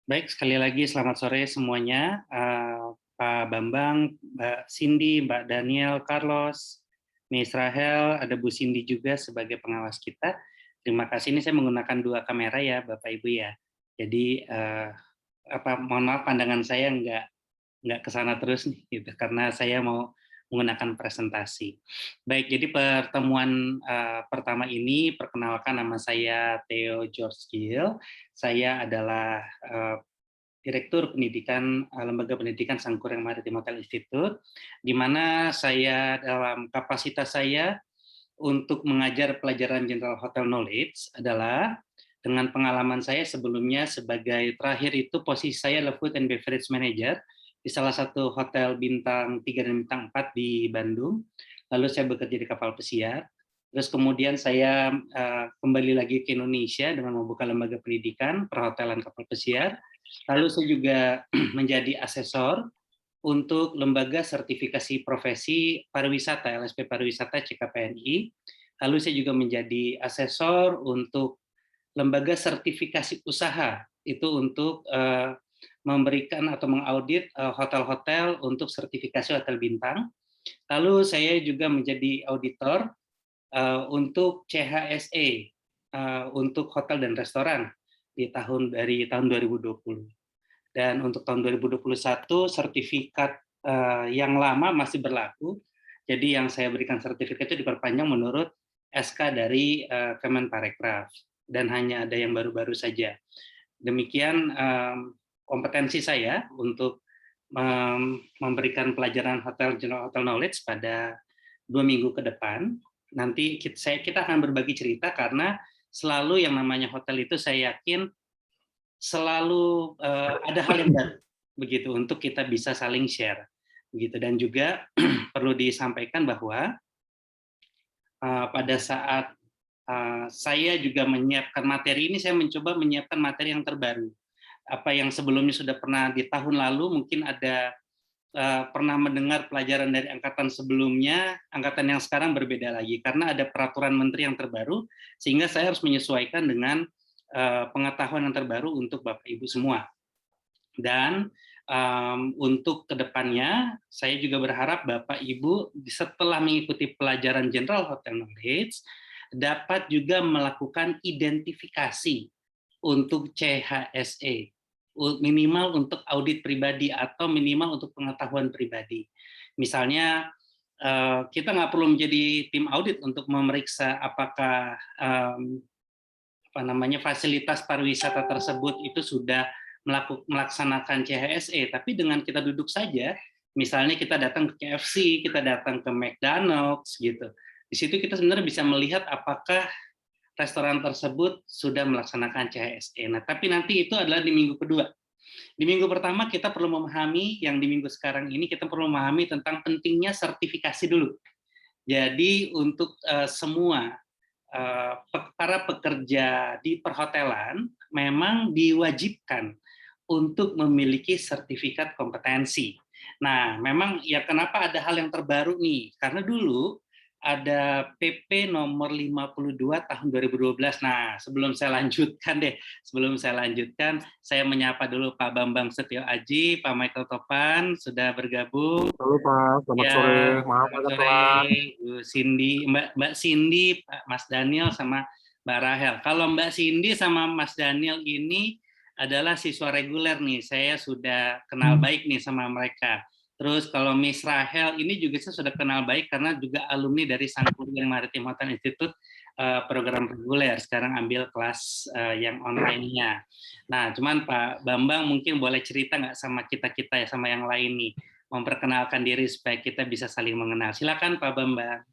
Baik, sekali lagi selamat sore semuanya, Pak Bambang, Mbak Cindy, Mbak Daniel, Carlos, Miss Rahel, ada Bu Cindy juga sebagai pengawas kita. Terima kasih, ini saya menggunakan 2 kamera ya, Bapak Ibu ya. Jadi, mohon maaf pandangan saya nggak ke sana terus nih, gitu, karena saya mau menggunakan presentasi. Baik, jadi pertemuan, pertama ini perkenalkan nama saya Theo George Gill, saya adalah, Direktur Pendidikan, Lembaga Pendidikan Sangkuriang Maritim Hotel Institute, di mana saya dalam kapasitas saya untuk mengajar pelajaran General Hotel Knowledge adalah dengan pengalaman saya sebelumnya sebagai terakhir itu posisi saya adalah Food and Beverage Manager di salah satu hotel bintang 3 dan bintang 4 di Bandung. Lalu saya bekerja di kapal pesiar. Terus kemudian saya kembali lagi ke Indonesia dengan membuka lembaga pendidikan perhotelan kapal pesiar. Lalu saya juga menjadi asesor untuk lembaga sertifikasi profesi pariwisata, LSP Pariwisata CKPNI. Lalu saya juga menjadi asesor untuk lembaga sertifikasi usaha, itu untuk memberikan atau mengaudit hotel-hotel untuk sertifikasi hotel bintang. Lalu saya juga menjadi auditor untuk CHSE, untuk hotel dan restoran dari tahun 2020. Dan untuk tahun 2021 sertifikat yang lama masih berlaku. Jadi yang saya berikan sertifikat itu diperpanjang menurut SK dari Kemenparekraf dan hanya ada yang baru-baru saja. Demikian kompetensi saya untuk memberikan pelajaran General Hotel Knowledge pada 2 minggu ke depan. Nanti kita akan berbagi cerita karena selalu yang namanya hotel itu saya yakin selalu ada hal yang baru begitu untuk kita bisa saling share begitu. Dan juga perlu disampaikan bahwa pada saat saya juga menyiapkan materi ini, saya mencoba menyiapkan materi yang terbaru. Apa yang sebelumnya sudah pernah di tahun lalu mungkin ada pernah mendengar pelajaran dari angkatan sebelumnya, angkatan yang sekarang berbeda lagi karena ada peraturan menteri yang terbaru, sehingga saya harus menyesuaikan dengan pengetahuan yang terbaru untuk Bapak Ibu semua. Dan untuk kedepannya, saya juga berharap Bapak Ibu setelah mengikuti pelajaran General Hotel Knowledge dapat juga melakukan identifikasi untuk CHSE, minimal untuk audit pribadi atau minimal untuk pengetahuan pribadi. Misalnya kita nggak perlu menjadi tim audit untuk memeriksa apakah fasilitas pariwisata tersebut itu sudah melaksanakan CHSE, tapi dengan kita duduk saja, misalnya kita datang ke KFC, kita datang ke McDonald's gitu. Di situ kita sebenarnya bisa melihat apakah restoran tersebut sudah melaksanakan CHSE. Nah, tapi nanti itu adalah di minggu kedua. Di minggu pertama kita perlu memahami, yang di minggu sekarang ini kita perlu memahami tentang pentingnya sertifikasi dulu. Jadi untuk semua para pekerja di perhotelan memang diwajibkan untuk memiliki sertifikat kompetensi. Nah, memang ya kenapa ada hal yang terbaru nih? Karena dulu ada PP nomor 52 tahun 2012. Nah, sebelum saya lanjutkan, saya menyapa dulu Pak Bambang Setio Aji, Pak Michael Topan sudah bergabung. Halo Pak, selamat Ya, sore. Maaf selamat agak sore telat. Bu Cindy, Mbak Cindy, Mas Daniel sama Mbak Rahel. Kalau Mbak Cindy sama Mas Daniel ini adalah siswa reguler nih, saya sudah kenal baik nih sama mereka. Terus kalau Miss Rahel ini juga saya sudah kenal baik karena juga alumni dari Sangkuriang Maritim Hotel Institute, program reguler, sekarang ambil kelas yang online-nya. Nah, cuman Pak Bambang mungkin boleh cerita nggak sama kita-kita ya, sama yang lain nih, memperkenalkan diri supaya kita bisa saling mengenal. Silakan Pak Bambang.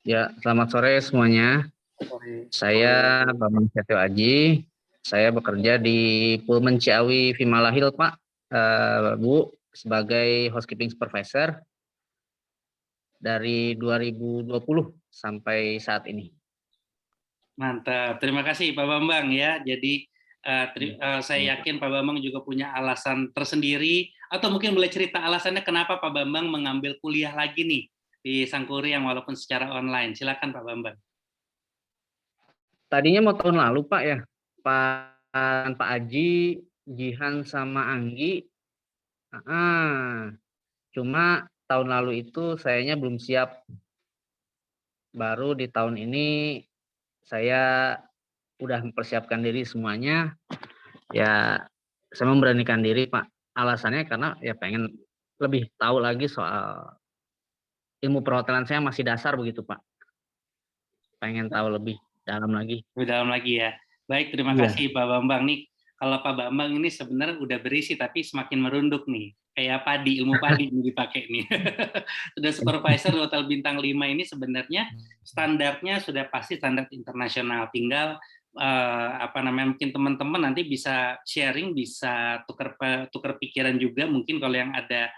Ya, selamat sore semuanya. Sore. Saya Bambang Setio Aji. Saya bekerja di Pullman Ciawi Vimala Hill, Pak. Bu, sebagai housekeeping supervisor dari 2020 sampai saat ini. Mantap. Terima kasih Pak Bambang ya. Jadi saya yakin Pak Bambang juga punya alasan tersendiri atau mungkin boleh cerita alasannya kenapa Pak Bambang mengambil kuliah lagi nih di Sangkuriang walaupun secara online. Silakan Pak Bambang. Tadinya mau tahun lalu, Pak ya. Pak Aji Jihan sama Anggi. Cuma tahun lalu itu sayanya belum siap. Baru di tahun ini saya udah mempersiapkan diri semuanya. Ya, saya memberanikan diri, Pak. Alasannya karena ya pengen lebih tahu lagi soal ilmu perhotelan. Saya masih dasar begitu, Pak. Pengen tahu lebih dalam lagi. Lebih dalam lagi ya. Baik, terima kasih Pak Bambang. Nih, kalau Pak Bambang ini sebenarnya udah berisi tapi semakin merunduk nih. Kayak padi, ilmu padi ini dipakai nih. Sudah supervisor di Hotel Bintang 5 ini sebenarnya standarnya sudah pasti standar internasional. Tinggal mungkin teman-teman nanti bisa sharing, bisa tukar pikiran juga. Mungkin kalau yang ada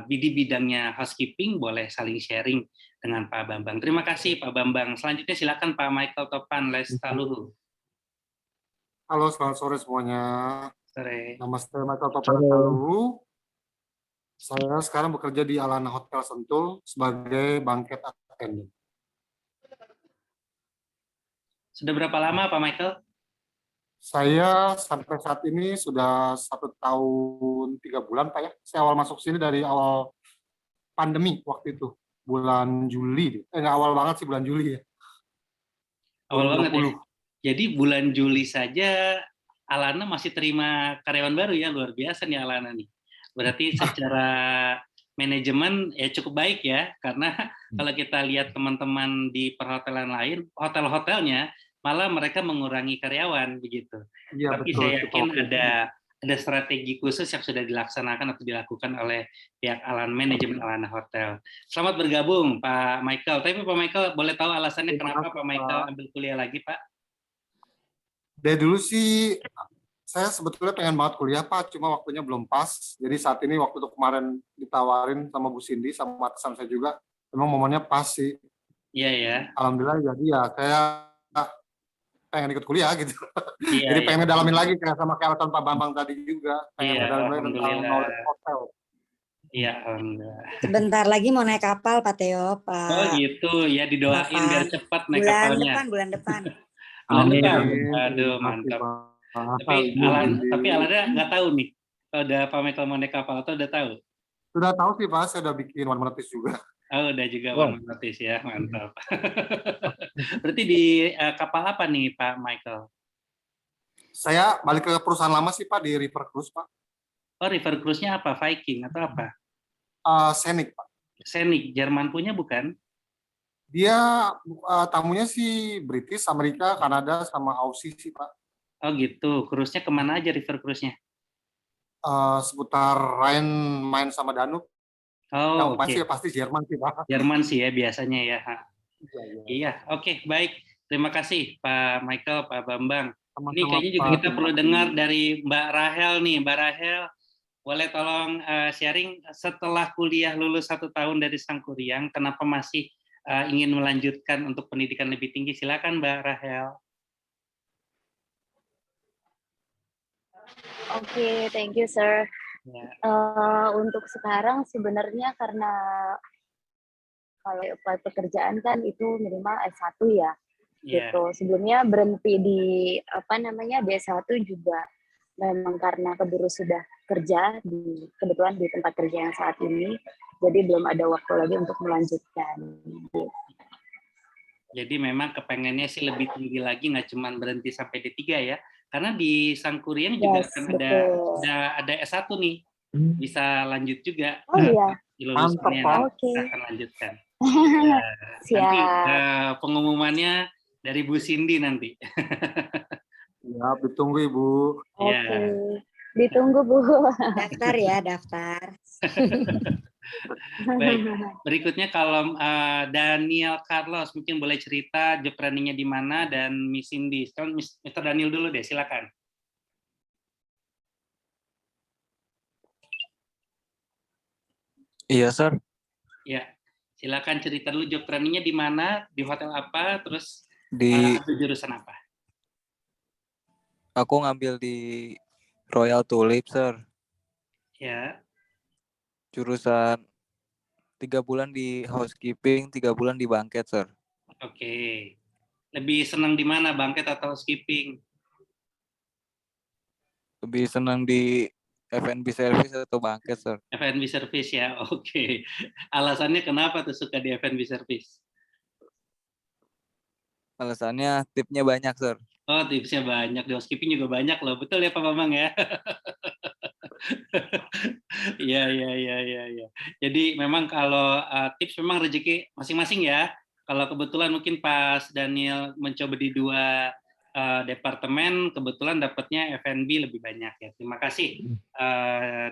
di bidangnya housekeeping boleh saling sharing dengan Pak Bambang. Terima kasih Pak Bambang. Selanjutnya silakan Pak Michael Topan Lestaluhu. Halo, selamat sore semuanya. Sore. Namaste, Michael Topan Lestaluhu. Saya sekarang bekerja di Alana Hotel Sentul sebagai banquet attendant. Sudah berapa lama Pak Michael? Saya sampai saat ini sudah 1 tahun 3 bulan, Pak ya. Saya awal masuk sini dari awal pandemi waktu itu, bulan Juli. Nggak awal banget sih, bulan Juli ya. Awal banget ya. Jadi bulan Juli saja Alana masih terima karyawan baru ya, luar biasa nih Alana nih. Berarti secara manajemen ya cukup baik ya, karena kalau kita lihat teman-teman di perhotelan lain, hotel-hotelnya malah mereka mengurangi karyawan begitu. Iya, tapi betul, saya yakin ada strategi khusus yang sudah dilaksanakan atau dilakukan oleh pihak manajemen Alana Hotel. Selamat bergabung Pak Michael. Tapi Pak Michael boleh tahu alasannya kenapa Pak Michael ambil kuliah lagi Pak? Dari dulu sih saya sebetulnya pengen banget kuliah Pak, cuma waktunya belum pas. Jadi saat ini waktu itu kemarin ditawarin sama Bu Cindy, sama atasan saya juga, memang momennya pas sih. Iya ya. Alhamdulillah, jadi ya saya pengen ikut kuliah gitu. Iya, jadi pengen ngedalamin lagi kayak sama kayak alasan Pak Bambang tadi juga, pengen ngedalamin lagi tentang knowledge hotel. Iya, alhamdulillah. Sebentar lagi mau naik kapal Pak Teo, Pak. Oh gitu, ya didoain biar cepat naik kapalnya. Bulan depan. Bulan depan. Aduh, mantap. Tapi Alana nggak tahu nih, udah Pak Michael mau naik kapal atau udah tahu? Sudah tahu sih Pak, saya udah bikin one notice juga. Oh, udah juga one notice ya, mantap. Berarti di kapal apa nih Pak Michael? Saya balik ke perusahaan lama sih Pak, di River Cruise Pak. Oh, River Cruise-nya apa? Viking atau apa? Scenic Pak. Scenic, Jerman punya bukan? Dia tamunya sih British, Amerika, Kanada, sama Aussie sih Pak. Oh gitu, cruise-nya kemana aja River Cruise-nya? Seputar Rhine, Main sama Danube. Oh, pasti Jerman sih Pak. Jerman sih ya biasanya ya. Iya, oke, baik. Terima kasih Pak Michael, Pak Bambang. Ini kayaknya juga kita perlu dengar dari Mbak Rahel nih. Mbak Rahel, boleh tolong sharing setelah kuliah lulus 1 tahun dari Sangkuriang, kenapa masih ingin melanjutkan untuk pendidikan lebih tinggi? Silakan Mbak Rahel. Oke, thank you, sir. Ya. Untuk sekarang sebenarnya karena kalau apply pekerjaan kan itu minimal S1 ya. Yeah. Gitu. Sebelumnya berhenti di D1 juga memang karena keburu sudah kerja kebetulan di tempat kerja yang saat ini, jadi belum ada waktu lagi untuk melanjutkan. Gitu. Jadi memang kepengennya sih lebih tinggi lagi, nggak cuma berhenti sampai D3 ya. Karena di Sangkuriang juga kan ada S1 nih, bisa lanjut juga. Oh iya. Lulusannya akan lanjutkan. Siap. Nanti pengumumannya dari Bu Cindy nanti. Ya, ditunggu Ibu. Oke, ditunggu Bu. Daftar ya, daftar. Baik, berikutnya kalau Daniel Carlos mungkin boleh cerita job training-nya di mana dan Miss Cindy. Sekarang Mr. Daniel dulu deh, silakan. Iya, Sir. Ya, silakan cerita dulu job training-nya di mana, di hotel apa, terus di jurusan apa? Aku ngambil di Royal Tulip, Sir. Ya. Jurusan 3 bulan di housekeeping, 3 bulan di banquet, Sir. Oke. Lebih senang di mana, banquet atau housekeeping? Lebih senang di F&B service atau banket, Sir? F&B service ya, oke. Alasannya kenapa tuh suka di F&B service? Alasannya tipnya banyak, Sir. Oh, tipsnya banyak, di housekeeping juga banyak loh, betul ya Pak Bambang ya? Iya, iya, iya, iya, iya. Jadi memang kalau tips memang rezeki masing-masing ya. Kalau kebetulan mungkin pas Daniel mencoba di dua departemen, kebetulan dapatnya F&B lebih banyak ya. Terima kasih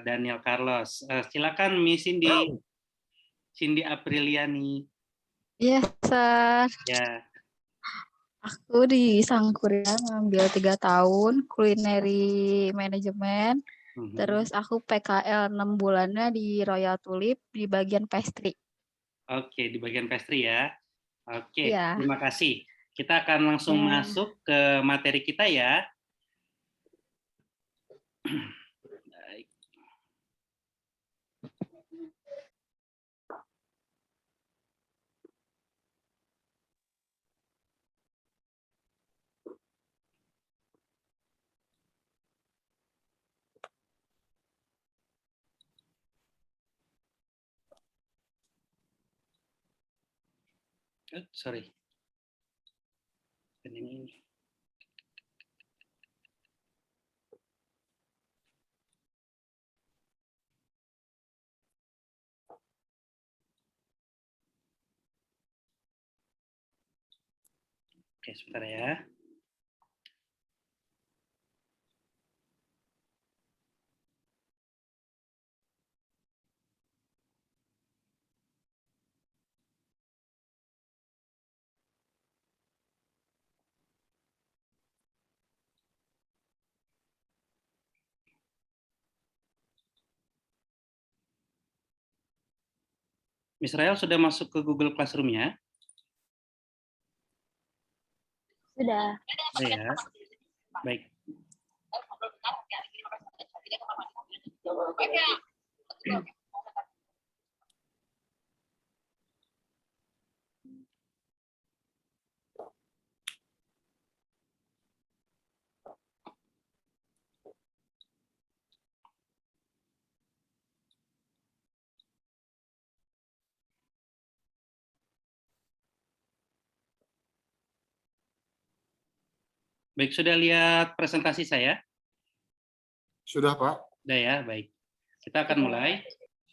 Daniel Carlos. Silakan Miss Cindy, Cindy Apriliani. Iya, Sar. Ya. Aku di Sangkuria ngambil 3 tahun culinary management. Terus aku PKL 6 bulannya di Royal Tulip di bagian pastry. Oke, di bagian pastry ya. Oke, Iya. terima kasih. Kita akan langsung Ya. masuk ke materi kita ya. Baik. Sorry. Ini. Oke, sebentar ya. Miss Rael sudah masuk ke Google Classroom-nya? Sudah. Sudah ya. Baik. Baik, sudah lihat presentasi saya? Sudah, Pak. Sudah ya, baik. Kita akan mulai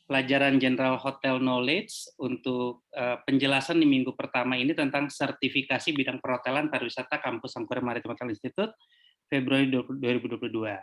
pelajaran General Hotel Knowledge untuk penjelasan di minggu pertama ini tentang sertifikasi bidang perhotelan pariwisata Kampus Sangkuria Maritime Hotel Institute Februari 2022.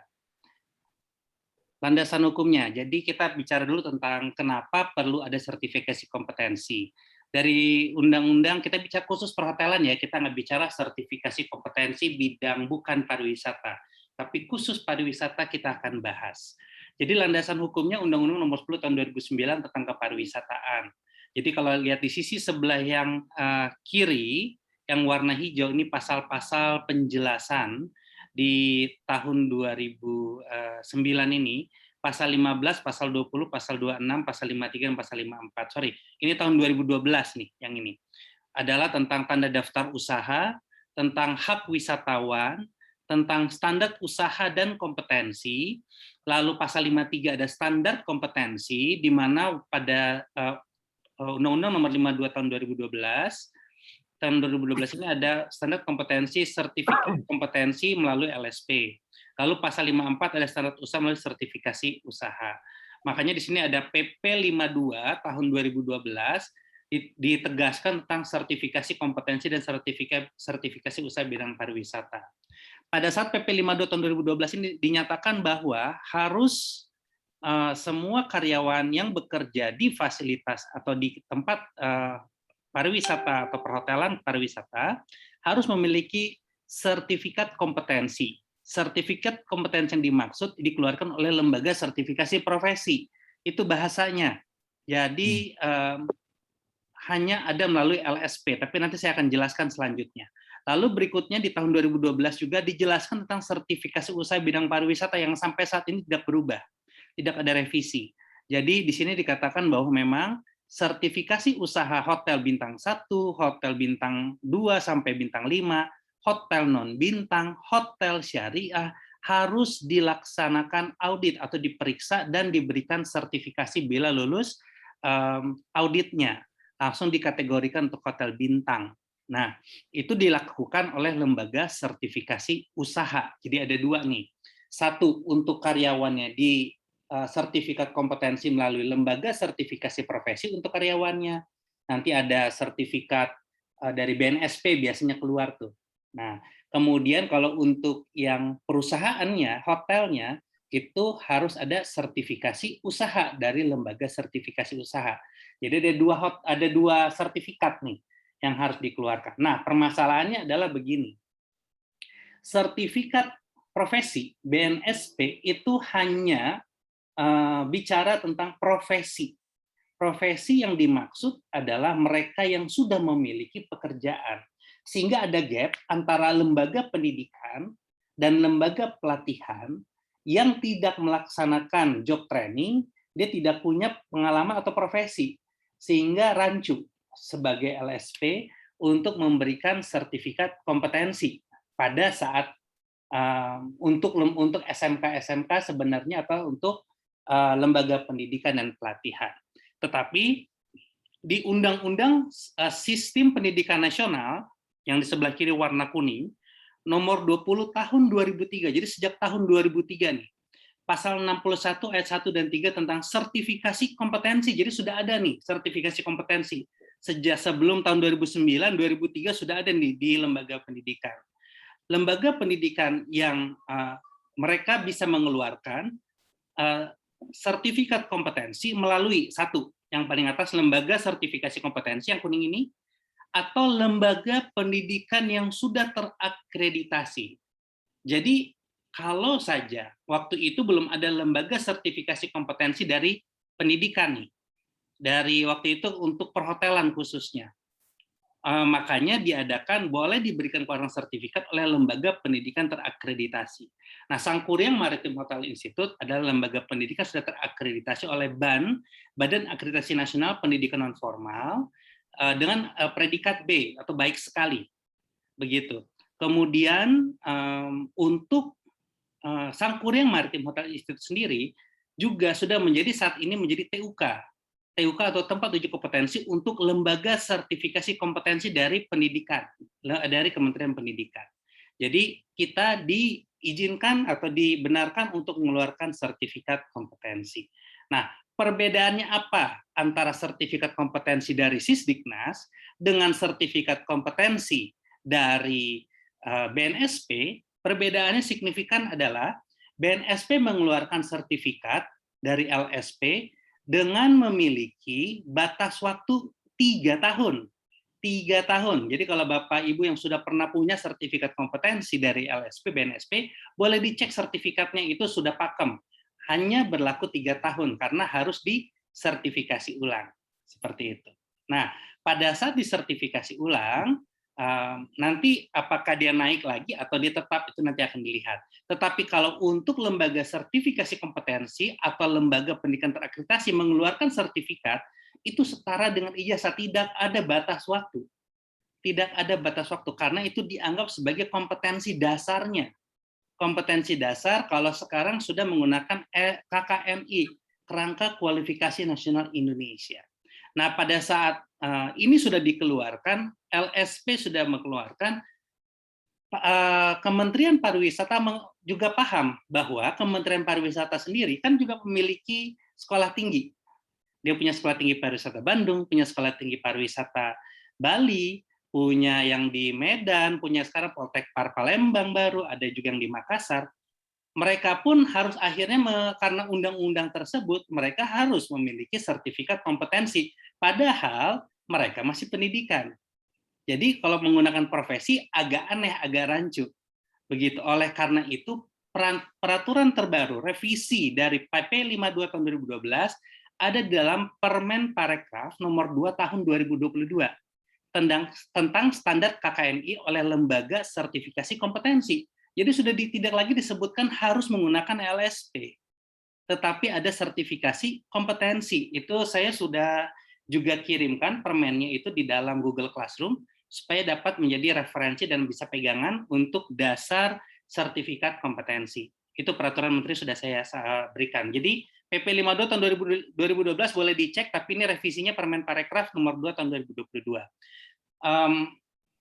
Landasan hukumnya, jadi kita bicara dulu tentang kenapa perlu ada sertifikasi kompetensi. Dari undang-undang kita bicara khusus perhotelan ya, kita nggak bicara sertifikasi kompetensi bidang bukan pariwisata, tapi khusus pariwisata kita akan bahas. Jadi landasan hukumnya Undang-Undang Nomor 10 Tahun 2009 tentang kepariwisataan. Jadi kalau lihat di sisi sebelah yang kiri, yang warna hijau ini pasal-pasal penjelasan di tahun 2009 ini, pasal 15, pasal 20, pasal 26, pasal 53, dan pasal 54. Sorry, ini tahun 2012 nih, yang ini. Adalah tentang tanda daftar usaha, tentang hak wisatawan, tentang standar usaha dan kompetensi, lalu pasal 53 ada standar kompetensi, di mana pada Undang-Undang Nomor 52 Tahun 2012 ini ada standar kompetensi sertifikat kompetensi melalui LSP. Lalu pasal 54 ada standar usaha melalui sertifikasi usaha. Makanya di sini ada PP 52 tahun 2012 ditegaskan tentang sertifikasi kompetensi dan sertifikasi usaha bidang pariwisata. Pada saat PP 52 tahun 2012 ini dinyatakan bahwa harus semua karyawan yang bekerja di fasilitas atau di tempat pariwisata atau perhotelan pariwisata harus memiliki sertifikat kompetensi. Sertifikat kompetensi yang dimaksud dikeluarkan oleh lembaga sertifikasi profesi. Itu bahasanya. Jadi hanya ada melalui LSP, tapi nanti saya akan jelaskan selanjutnya. Lalu berikutnya di tahun 2012 juga dijelaskan tentang sertifikasi usaha bidang pariwisata yang sampai saat ini tidak berubah. Tidak ada revisi. Jadi di sini dikatakan bahwa memang sertifikasi usaha hotel bintang 1, hotel bintang 2 sampai bintang 5, hotel non bintang, hotel syariah, harus dilaksanakan audit atau diperiksa dan diberikan sertifikasi bila lulus auditnya, langsung dikategorikan untuk hotel bintang. Nah, itu dilakukan oleh lembaga sertifikasi usaha. Jadi ada dua nih. Satu, untuk karyawannya di sertifikat kompetensi melalui lembaga sertifikasi profesi untuk karyawannya. Nanti ada sertifikat dari BNSP biasanya keluar tuh. Nah, kemudian kalau untuk yang perusahaannya, hotelnya, itu harus ada sertifikasi usaha dari lembaga sertifikasi usaha. Jadi ada dua sertifikat nih yang harus dikeluarkan. Nah, permasalahannya adalah begini. Sertifikat profesi BNSP itu hanya bicara tentang profesi. Profesi yang dimaksud adalah mereka yang sudah memiliki pekerjaan. Sehingga ada gap antara lembaga pendidikan dan lembaga pelatihan yang tidak melaksanakan job training, dia tidak punya pengalaman atau profesi. Sehingga rancu sebagai LSP untuk memberikan sertifikat kompetensi pada saat untuk SMK sebenarnya atau untuk lembaga pendidikan dan pelatihan. Tetapi di Undang-Undang Sistem Pendidikan Nasional yang di sebelah kiri warna kuning, nomor 20 tahun 2003, jadi sejak tahun 2003 nih, pasal 61 ayat 1 dan 3 tentang sertifikasi kompetensi, jadi sudah ada nih sertifikasi kompetensi. Sejak sebelum tahun 2009, 2003 sudah ada nih di lembaga pendidikan. Lembaga pendidikan yang mereka bisa mengeluarkan sertifikat kompetensi melalui satu, yang paling atas lembaga sertifikasi kompetensi yang kuning ini, atau lembaga pendidikan yang sudah terakreditasi. Jadi kalau saja waktu itu belum ada lembaga sertifikasi kompetensi dari pendidikan nih, dari waktu itu untuk perhotelan khususnya, makanya diadakan boleh diberikan keluaran sertifikat oleh lembaga pendidikan terakreditasi. Nah, Sangkuriang Maritim Hotel Institute adalah lembaga pendidikan sudah terakreditasi oleh BAN, Badan Akreditasi Nasional Pendidikan Non-Formal, dengan predikat B atau baik sekali, begitu. Kemudian untuk Sangkuriang Maritim Hotel Institute sendiri juga sudah menjadi saat ini menjadi TUK atau tempat uji kompetensi untuk lembaga sertifikasi kompetensi dari pendidikan, dari Kementerian Pendidikan. Jadi kita diizinkan atau dibenarkan untuk mengeluarkan sertifikat kompetensi. Nah, perbedaannya apa antara sertifikat kompetensi dari Sisdiknas dengan sertifikat kompetensi dari BNSP? Perbedaannya signifikan adalah BNSP mengeluarkan sertifikat dari LSP dengan memiliki batas waktu 3 tahun. 3 tahun. Jadi kalau Bapak Ibu yang sudah pernah punya sertifikat kompetensi dari LSP, BNSP, boleh dicek sertifikatnya itu sudah pakem. Hanya berlaku 3 tahun karena harus disertifikasi ulang. Seperti itu. Nah, pada saat disertifikasi ulang, nanti apakah dia naik lagi atau dia tetap, itu nanti akan dilihat. Tetapi kalau untuk lembaga sertifikasi kompetensi atau lembaga pendidikan terakreditasi mengeluarkan sertifikat, itu setara dengan ijazah, tidak ada batas waktu. Tidak ada batas waktu, karena itu dianggap sebagai kompetensi dasarnya. Kompetensi dasar kalau sekarang sudah menggunakan KKNI, Kerangka Kualifikasi Nasional Indonesia. Nah, pada saat ini sudah dikeluarkan, LSP sudah mengeluarkan, Kementerian Pariwisata juga paham bahwa Kementerian Pariwisata sendiri kan juga memiliki sekolah tinggi. Dia punya Sekolah Tinggi Pariwisata Bandung, punya Sekolah Tinggi Pariwisata Bali, punya yang di Medan, punya sekarang Poltek Palembang baru, ada juga yang di Makassar. Mereka pun harus akhirnya, karena undang-undang tersebut, mereka harus memiliki sertifikat kompetensi. Padahal mereka masih pendidikan. Jadi kalau menggunakan profesi agak aneh, agak rancu. Begitu. Oleh karena itu, peraturan terbaru, revisi dari PP 52 tahun 2012, ada dalam Permen Parekraf nomor 2 tahun 2022 tentang standar KKNI oleh lembaga sertifikasi kompetensi. Jadi sudah tidak lagi disebutkan harus menggunakan LSP, tetapi ada sertifikasi kompetensi. Itu saya sudah juga kirimkan permennya itu di dalam Google Classroom, supaya dapat menjadi referensi dan bisa pegangan untuk dasar sertifikat kompetensi. Itu peraturan menteri sudah saya berikan. Jadi PP 52 tahun 2012 boleh dicek, tapi ini revisinya Permen Parekraf nomor 2 tahun 2022.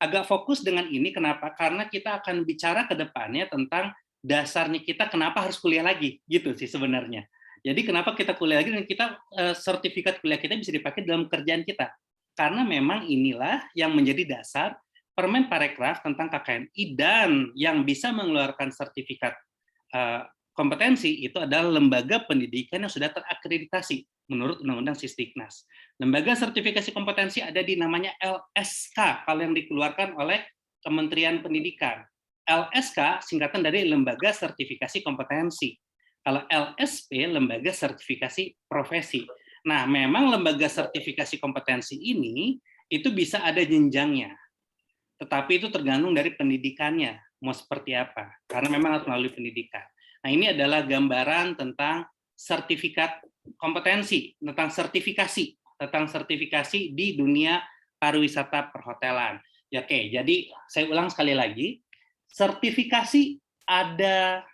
Agak fokus dengan ini, kenapa? Karena kita akan bicara ke depannya tentang dasarnya kita kenapa harus kuliah lagi, gitu sih sebenarnya. Jadi kenapa kita kuliah lagi dan kita sertifikat kuliah kita bisa dipakai dalam kerjaan kita. Karena memang inilah yang menjadi dasar Permen Parekraf tentang KKNI, dan yang bisa mengeluarkan sertifikat kompetensi itu adalah lembaga pendidikan yang sudah terakreditasi menurut Undang-Undang Sisdiknas. Lembaga sertifikasi kompetensi ada di namanya LSK kalau yang dikeluarkan oleh Kementerian Pendidikan. LSK singkatan dari Lembaga Sertifikasi Kompetensi. Kalau LSP Lembaga Sertifikasi Profesi. Nah, memang lembaga sertifikasi kompetensi ini itu bisa ada jenjangnya. Tetapi itu tergantung dari pendidikannya, mau seperti apa. Karena memang harus melalui pendidikan. Nah, ini adalah gambaran tentang sertifikat kompetensi, tentang sertifikasi di dunia pariwisata perhotelan. Ya, oke, jadi saya ulang sekali lagi, sertifikasi ada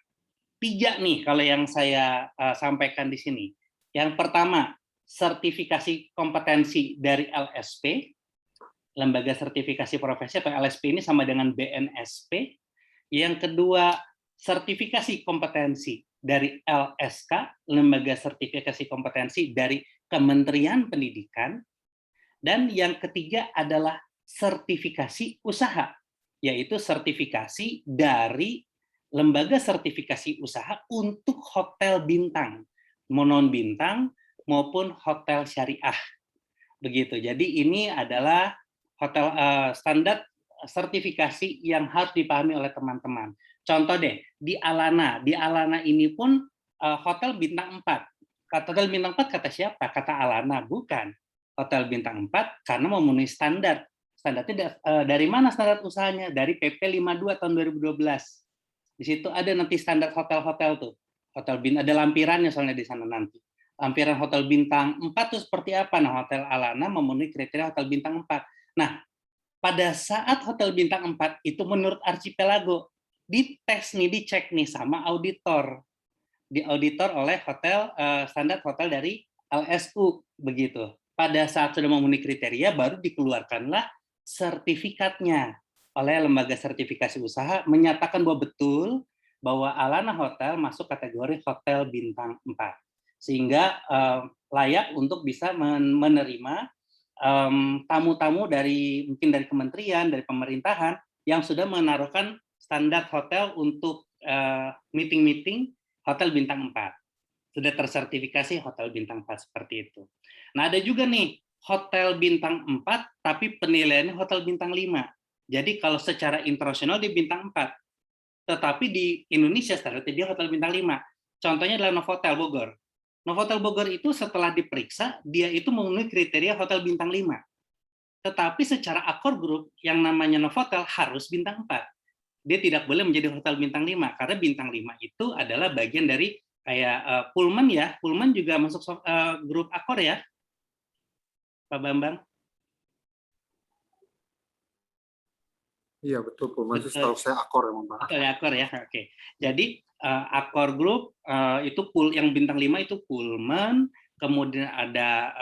3 nih kalau yang saya sampaikan di sini. Yang pertama, sertifikasi kompetensi dari LSP, Lembaga Sertifikasi Profesi, atau LSP ini sama dengan BNSP. Yang kedua, sertifikasi kompetensi dari LSK, Lembaga Sertifikasi Kompetensi dari Kementerian Pendidikan. Dan yang ketiga adalah sertifikasi usaha, yaitu sertifikasi dari Lembaga Sertifikasi Usaha untuk hotel bintang, non bintang maupun hotel syariah. Begitu. Jadi ini adalah hotel standar sertifikasi yang harus dipahami oleh teman-teman. Contoh deh, di Alana ini pun hotel bintang 4. Hotel bintang 4 kata siapa? Kata Alana, bukan. Hotel bintang 4 karena memenuhi standar. Standarnya dari mana standar usahanya? Dari PP 52 tahun 2012. Di situ ada nanti standar hotel-hotel tuh. Hotel bintang, ada lampirannya soalnya di sana nanti. Lampiran hotel bintang 4 itu seperti apa? Nah, Hotel Alana memenuhi kriteria hotel bintang 4. Nah, pada saat hotel bintang 4 itu menurut Archipelago, dites nih, dicek nih sama auditor. Diauditor oleh hotel standar hotel dari LSU begitu. Pada saat sudah memenuhi kriteria baru dikeluarkanlah sertifikatnya oleh Lembaga Sertifikasi Usaha menyatakan bahwa betul bahwa Alana Hotel masuk kategori hotel bintang 4. Sehingga layak untuk bisa menerima tamu-tamu dari mungkin dari kementerian, dari pemerintahan yang sudah menaruhkan standar hotel untuk meeting-meeting hotel bintang 4. Sudah tersertifikasi hotel bintang 4 seperti itu. Nah, ada juga nih hotel bintang 4 tapi penilaiannya hotel bintang 5. Jadi kalau secara internasional di bintang 4. Tetapi di Indonesia standarnya dia hotel bintang 5. Contohnya adalah Novotel Bogor. Novotel Bogor itu setelah diperiksa, dia itu memenuhi kriteria hotel bintang 5. Tetapi secara Accor Group, yang namanya Novotel harus bintang 4. Dia tidak boleh menjadi hotel bintang 5, karena bintang 5 itu adalah bagian dari kayak Pullman ya. Pullman juga masuk grup Accor ya, Pak Bambang? Iya, betul. Pullman itu setahu saya Accor emang, Pak. Betul ya, Accor ya. Oke. Jadi Accor Group itu yang bintang 5 itu Pullman, kemudian ada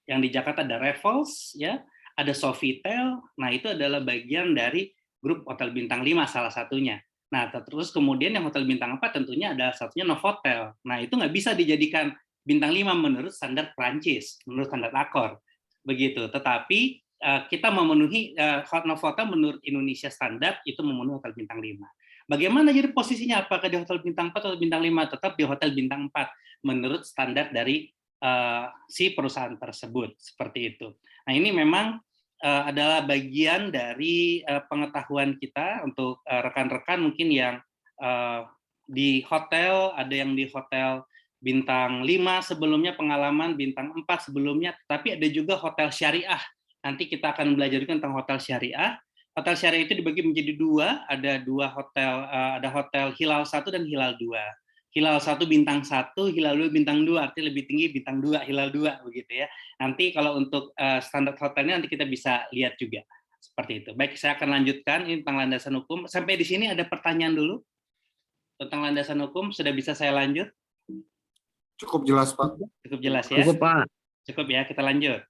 yang di Jakarta ada Raffles ya, ada Sofitel. Nah, itu adalah bagian dari grup hotel bintang 5 salah satunya. Nah, terus kemudian yang hotel bintang 4 tentunya ada satunya Novotel. Nah, itu nggak bisa dijadikan bintang 5 menurut standar Prancis, menurut standar Accor. Begitu. Tetapi kita memenuhi Novotel menurut Indonesia standar itu memenuhi hotel bintang 5. Bagaimana jadi posisinya? Apakah di hotel bintang 4 atau bintang 5? Tetap di hotel bintang 4 menurut standar dari si perusahaan tersebut, seperti itu. Nah, ini memang adalah bagian dari pengetahuan kita untuk rekan-rekan mungkin yang di hotel, ada yang di hotel bintang 5 sebelumnya, pengalaman bintang 4 sebelumnya, tapi ada juga hotel syariah. Nanti kita akan belajar tentang hotel syariah. Hotel syariah itu dibagi menjadi 2, ada 2 hotel, ada hotel Hilal 1 dan Hilal 2. Hilal 1 bintang 1, Hilal 2 bintang 2, artinya lebih tinggi bintang 2, Hilal 2 begitu ya. Nanti kalau untuk standar hotelnya nanti kita bisa lihat juga Seperti itu. Baik, saya akan lanjutkan ini tentang landasan hukum. Sampai di sini ada pertanyaan dulu tentang landasan hukum. Sudah bisa saya lanjut? Cukup jelas, Pak. Cukup jelas ya? Cukup, Pak. Cukup ya, kita lanjut.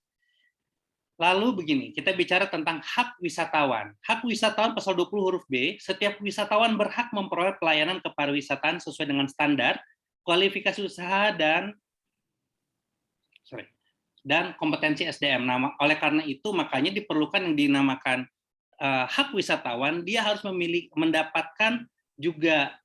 Lalu begini, kita bicara tentang hak wisatawan. Hak wisatawan pasal 20 huruf B, setiap wisatawan berhak memperoleh pelayanan kepariwisataan sesuai dengan standar, kualifikasi usaha dan kompetensi SDM. Nah, oleh karena itu makanya diperlukan yang dinamakan hak wisatawan. Dia harus mendapatkan juga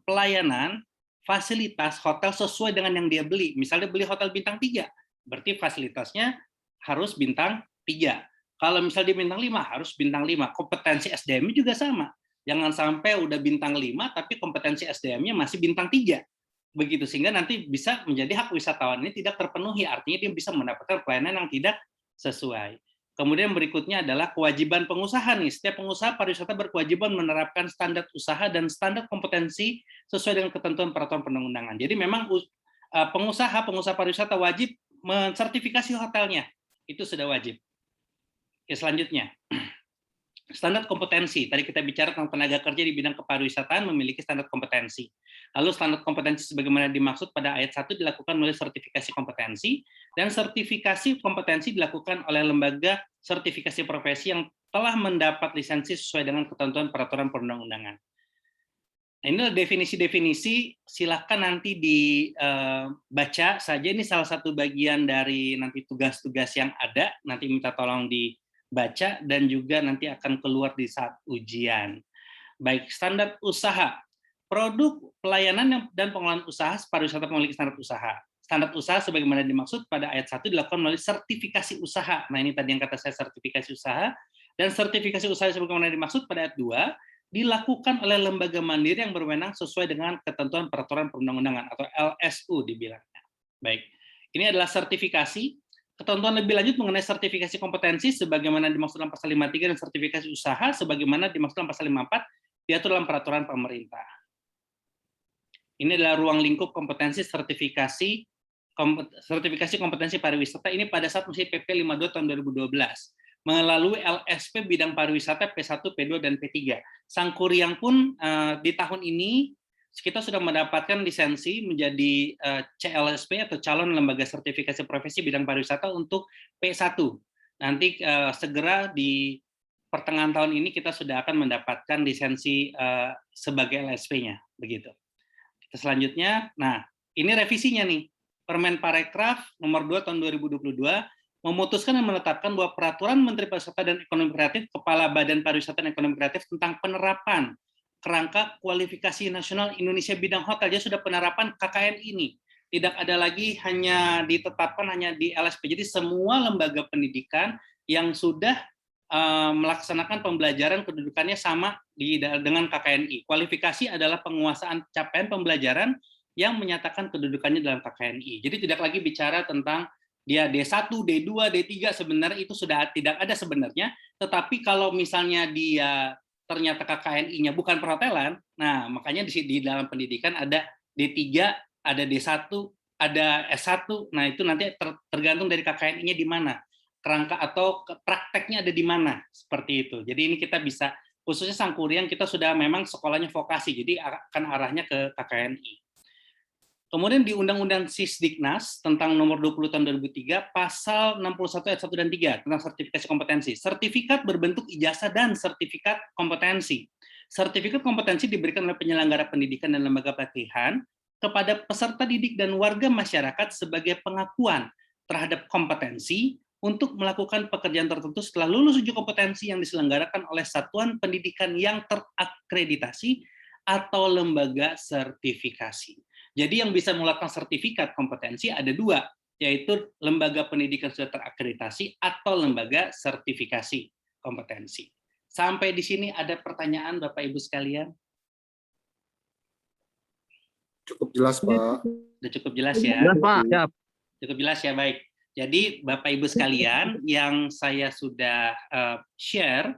pelayanan fasilitas hotel sesuai dengan yang dia beli. Misalnya beli hotel bintang 3, berarti fasilitasnya harus bintang 3. Kalau misalnya di bintang 5 harus bintang 5. Kompetensi SDM juga sama. Jangan sampai udah bintang 5 tapi kompetensi SDM-nya masih bintang 3. Begitu, sehingga nanti bisa menjadi hak wisatawan ini tidak terpenuhi, artinya dia bisa mendapatkan pelayanan yang tidak sesuai. Kemudian berikutnya adalah kewajiban pengusaha nih. Setiap pengusaha pariwisata berkewajiban menerapkan standar usaha dan standar kompetensi sesuai dengan ketentuan peraturan perundang-undangan. Jadi memang pengusaha pariwisata wajib mensertifikasi hotelnya. Itu sudah wajib. Oke, selanjutnya. Standar kompetensi. Tadi kita bicara tentang tenaga kerja di bidang kepariwisataan memiliki standar kompetensi. Lalu standar kompetensi sebagaimana dimaksud pada ayat 1 dilakukan melalui sertifikasi kompetensi, dan sertifikasi kompetensi dilakukan oleh lembaga sertifikasi profesi yang telah mendapat lisensi sesuai dengan ketentuan peraturan perundang-undangan. Nah, ini definisi-definisi, silahkan nanti dibaca saja. Ini salah satu bagian dari nanti tugas-tugas yang ada, nanti minta tolong dibaca dan juga nanti akan keluar di saat ujian. Baik, standar usaha. Produk, pelayanan, dan pengelolaan usaha pariwisata memiliki standar usaha. Standar usaha sebagaimana dimaksud pada ayat 1 dilakukan melalui sertifikasi usaha. Nah, ini tadi yang kata saya sertifikasi usaha. Dan sertifikasi usaha sebagaimana dimaksud pada ayat 2 dilakukan oleh lembaga mandiri yang berwenang sesuai dengan ketentuan peraturan perundang-undangan atau LSU dibilangnya. Baik, ini adalah sertifikasi. Ketentuan lebih lanjut mengenai sertifikasi kompetensi sebagaimana dimaksud dalam pasal 53 dan sertifikasi usaha sebagaimana dimaksud dalam pasal 54 diatur dalam peraturan pemerintah. Ini adalah ruang lingkup kompetensi sertifikasi kompetensi pariwisata ini pada saat masih PP 52 tahun 2012. Melalui LSP bidang pariwisata P1, P2, dan P3. Sangkuriang pun di tahun ini kita sudah mendapatkan lisensi menjadi CLSP atau calon lembaga sertifikasi profesi bidang pariwisata untuk P1. Nanti segera di pertengahan tahun ini kita sudah akan mendapatkan lisensi sebagai LSP-nya, begitu. Kita selanjutnya, nah ini revisinya nih, Permen Parekraf nomor 2 tahun 2022 memutuskan dan menetapkan bahwa peraturan Menteri Pariwisata dan Ekonomi Kreatif, Kepala Badan Pariwisata dan Ekonomi Kreatif tentang penerapan kerangka kualifikasi nasional Indonesia bidang hotel, dia sudah penerapan KKN ini. Tidak ada lagi hanya ditetapkan hanya di LSP. Jadi semua lembaga pendidikan yang sudah melaksanakan pembelajaran kedudukannya sama dengan KKNI. Kualifikasi adalah penguasaan capaian pembelajaran yang menyatakan kedudukannya dalam KKNI. Jadi tidak lagi bicara tentang dia D1, D2, D3 sebenarnya itu sudah tidak ada sebenarnya, tetapi kalau misalnya dia ternyata KKNI-nya bukan perhotelan, nah makanya di dalam pendidikan ada D3, ada D1, ada S1, nah itu nanti tergantung dari KKNI-nya di mana, kerangka atau prakteknya ada di mana, seperti itu. Jadi ini kita bisa, khususnya Sangkuriang kita sudah memang sekolahnya vokasi, jadi akan arahnya ke KKNI. Kemudian di Undang-Undang Sisdiknas tentang nomor 20 tahun 2003, pasal 61 ayat 1 dan 3 tentang sertifikasi kompetensi. Sertifikat berbentuk ijazah dan sertifikat kompetensi. Sertifikat kompetensi diberikan oleh penyelenggara pendidikan dan lembaga pelatihan kepada peserta didik dan warga masyarakat sebagai pengakuan terhadap kompetensi untuk melakukan pekerjaan tertentu setelah lulus uji kompetensi yang diselenggarakan oleh satuan pendidikan yang terakreditasi atau lembaga sertifikasi. Jadi yang bisa mengeluarkan sertifikat kompetensi ada dua, yaitu lembaga pendidikan sudah terakreditasi atau lembaga sertifikasi kompetensi. Sampai di sini ada pertanyaan Bapak Ibu sekalian? Cukup jelas, Pak. Sudah cukup jelas ya? Jelas, Pak. Siap. Cukup jelas ya, baik. Jadi Bapak Ibu sekalian, yang saya sudah share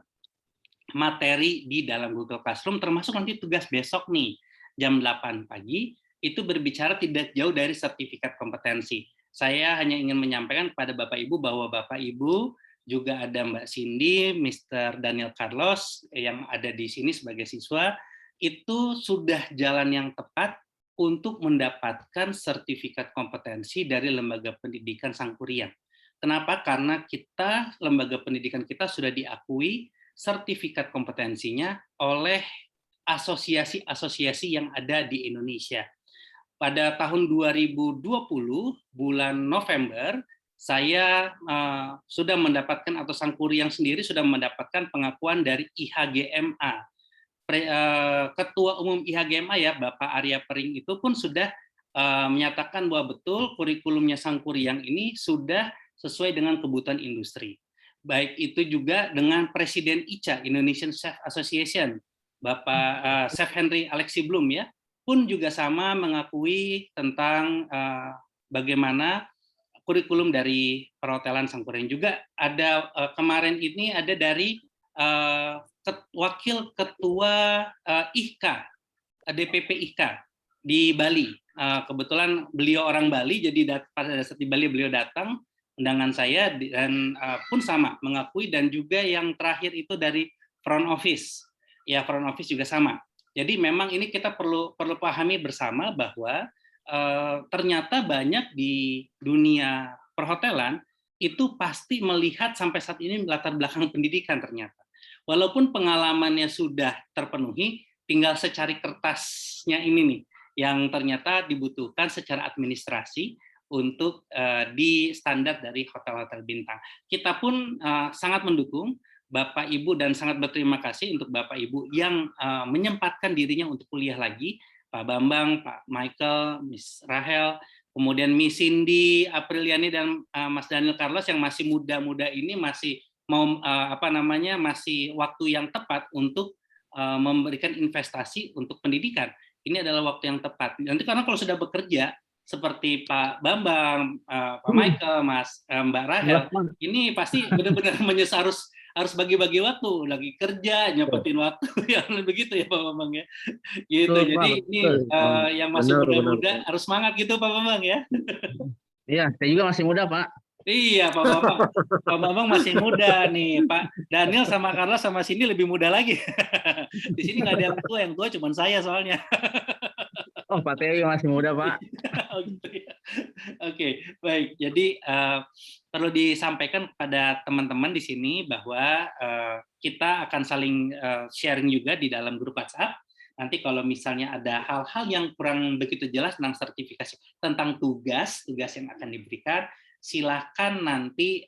materi di dalam Google Classroom, termasuk nanti tugas besok nih, jam 8 pagi, itu berbicara tidak jauh dari sertifikat kompetensi. Saya hanya ingin menyampaikan kepada Bapak Ibu bahwa Bapak Ibu juga ada Mbak Cindy, Mr. Daniel Carlos yang ada di sini sebagai siswa, itu sudah jalan yang tepat untuk mendapatkan sertifikat kompetensi dari lembaga pendidikan Sangkuriang. Kenapa? Karena kita, lembaga pendidikan kita sudah diakui sertifikat kompetensinya oleh asosiasi-asosiasi yang ada di Indonesia. Pada tahun 2020, bulan November, saya sudah mendapatkan, atau Sangkuriang sendiri sudah mendapatkan pengakuan dari IHGMA. Ketua Umum IHGMA ya, Bapak Arya Pering itu pun sudah menyatakan bahwa betul kurikulumnya Sangkuriang ini sudah sesuai dengan kebutuhan industri. Baik itu juga dengan Presiden ICA, Indonesian Chef Association, Bapak Chef Henry Alexi Blum ya, pun juga sama mengakui tentang bagaimana kurikulum dari perhotelan Sangkuriang. Juga ada kemarin ini ada dari Wakil Ketua IHKA, DPP IHKA di Bali. Kebetulan beliau orang Bali, jadi pada saat di Bali beliau datang, undangan saya, dan pun sama mengakui, dan juga yang terakhir itu dari front office. Ya, front office juga sama. Jadi memang ini kita perlu pahami bersama bahwa ternyata banyak di dunia perhotelan itu pasti melihat sampai saat ini latar belakang pendidikan ternyata. Walaupun pengalamannya sudah terpenuhi, tinggal secari kertasnya ini nih, yang ternyata dibutuhkan secara administrasi untuk di standar dari hotel-hotel bintang. Kita pun sangat mendukung Bapak Ibu dan sangat berterima kasih untuk Bapak Ibu yang menyempatkan dirinya untuk kuliah lagi, Pak Bambang, Pak Michael, Miss Rahel, kemudian Miss Cindy, Apriliani, dan Mas Daniel Carlos yang masih muda-muda ini masih mau masih waktu yang tepat untuk memberikan investasi untuk pendidikan. Ini adalah waktu yang tepat. Nanti karena kalau sudah bekerja seperti Pak Bambang, Pak Michael, Mbak Rahel, ini pasti benar-benar harus bagi-bagi waktu, lagi kerja, nyepetin waktu, ya begitu ya Pak Bambang ya. Gitu. Betul, jadi Pak, ini yang masih benar, muda-muda harus semangat gitu Pak Bambang ya. Iya, saya juga masih muda, Pak. Iya Pak Bambang. Pak Bambang masih muda nih. Pak Daniel sama Carlos sama Cindy lebih muda lagi. Di sini nggak ada yang tua cuma saya soalnya. Oh, Pak Teo masih muda, Pak. Oh, gitu ya. Oke, baik. Jadi perlu disampaikan kepada teman-teman di sini bahwa kita akan saling sharing juga di dalam grup WhatsApp. Nanti kalau misalnya ada hal-hal yang kurang begitu jelas tentang sertifikasi, tentang tugas yang akan diberikan, silakan nanti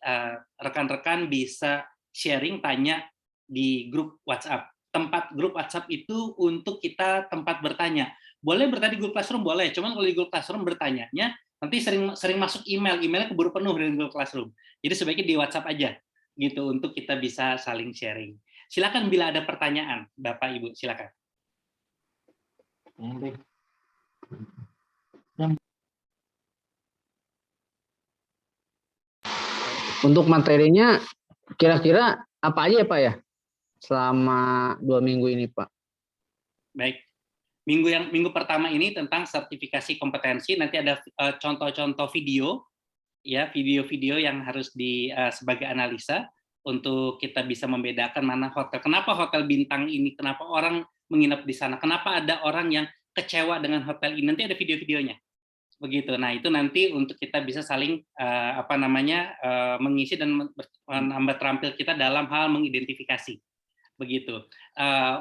rekan-rekan bisa sharing, tanya di grup WhatsApp. Tempat grup WhatsApp itu untuk kita tempat bertanya. Boleh bertanya di grup Classroom, boleh. Cuman kalau di grup Classroom bertanyanya nanti sering masuk emailnya keburu penuh dengan grup Classroom. Jadi sebaiknya di WhatsApp aja gitu untuk kita bisa saling sharing. Silakan bila ada pertanyaan, Bapak Ibu, silakan. Untuk materinya kira-kira apa aja ya Pak ya selama 2 minggu ini Pak? Baik, minggu pertama ini tentang sertifikasi kompetensi, nanti ada contoh-contoh video, ya video-video yang harus sebagai analisa untuk kita bisa membedakan mana hotel. Kenapa hotel bintang ini? Kenapa orang menginap di sana? Kenapa ada orang yang kecewa dengan hotel ini? Nanti ada video-videonya. Begitu. Nah, itu nanti untuk kita bisa saling mengisi dan menambah terampil kita dalam hal mengidentifikasi. Begitu.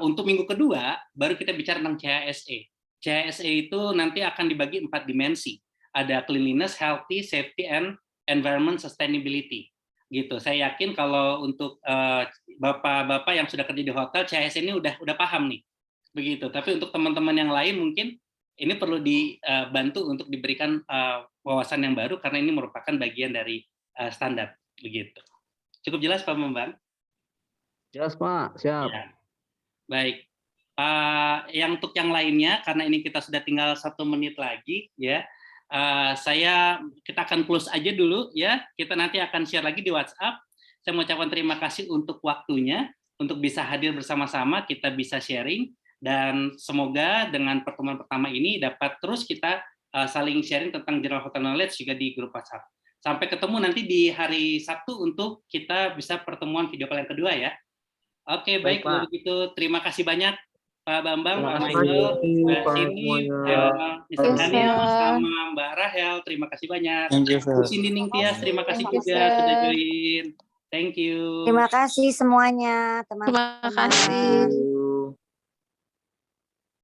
Untuk minggu kedua baru kita bicara tentang CHSE. CHSE itu nanti akan dibagi 4 dimensi. Ada cleanliness, healthy, safety, and environment sustainability. Gitu. Saya yakin kalau untuk bapak-bapak yang sudah kerja di hotel, CHSE ini udah paham nih. Begitu. Tapi untuk teman-teman yang lain mungkin ini perlu dibantu untuk diberikan wawasan yang baru karena ini merupakan bagian dari standar. Begitu. Cukup jelas Pak Bambang? Jelas Pak, siap. Ya. Baik. Yang untuk yang lainnya, karena ini kita sudah tinggal 1 menit lagi, ya. Kita akan close aja dulu, ya. Kita nanti akan share lagi di WhatsApp. Saya mengucapkan terima kasih untuk waktunya, untuk bisa hadir bersama-sama, kita bisa sharing. Dan semoga dengan pertemuan pertama ini dapat terus kita saling sharing tentang general hotel knowledge juga di grup WhatsApp. Sampai ketemu nanti di hari Sabtu untuk kita bisa pertemuan video call yang kedua ya. Oke, baik kalau begitu. Terima kasih banyak Pak Bambang, Pak Michael, Mbak Cindy, Mr. Daniel, sama Mbak Rahel. Terima kasih banyak. Bu Cindy Ningtyas, terima kasih juga sudah join. Thank you. Terima kasih semuanya, teman-teman. Terima kasih.